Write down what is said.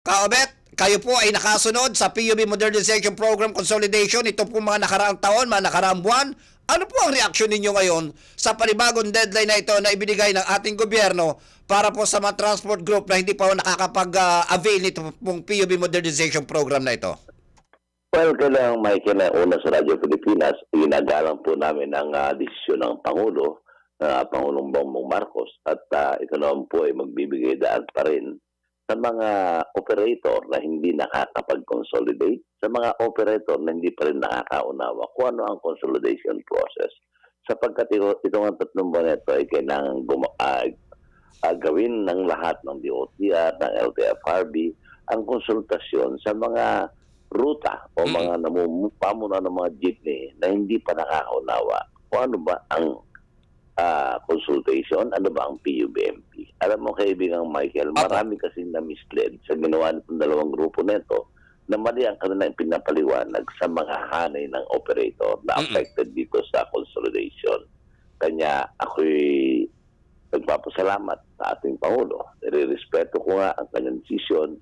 Kaobet, kayo po ay nakasunod sa PUB Modernization Program Consolidation. Ito po mga nakaraang taon, mga nakaraang buwan. Ano po ang reaksyon ninyo ngayon sa panibagong deadline na ito na ibinigay ng ating gobyerno para po sa mga transport group na hindi pa nakakapag-avail nito pong PUB Modernization Program na ito? Well, kailangan Michael na una sa Radyo Pilipinas, inagalang po namin ang desisyon ng Pangulo, Pangulong Bongbong Marcos, at ito naman po ay magbibigay daan pa rin sa mga operator na hindi nakakapag-consolidate, sa mga operator na hindi pa rin nakakaunawa kung ano ang consolidation process. Sapagkat itong tatlong buwan ito ay kailangan gawin ng lahat ng DOTR, ng LTFRB, ang konsultasyon sa mga ruta o mga namumupamuna ng mga jeepney na hindi pa nakakaunawa kung ano ba ang consultation, ano ba ang PUBMP. Alam mo kaibigang Michael, marami kasi na-misled sa ginawa nitong dalawang grupo nito na mali ang kanilang pinapaliwanag sa mga hanay ng operator na affected dito sa consolidation. Kanya ako'y nagpapasalamat sa ating Pangulo. Nire-respeto ko nga ang kanyang desisyon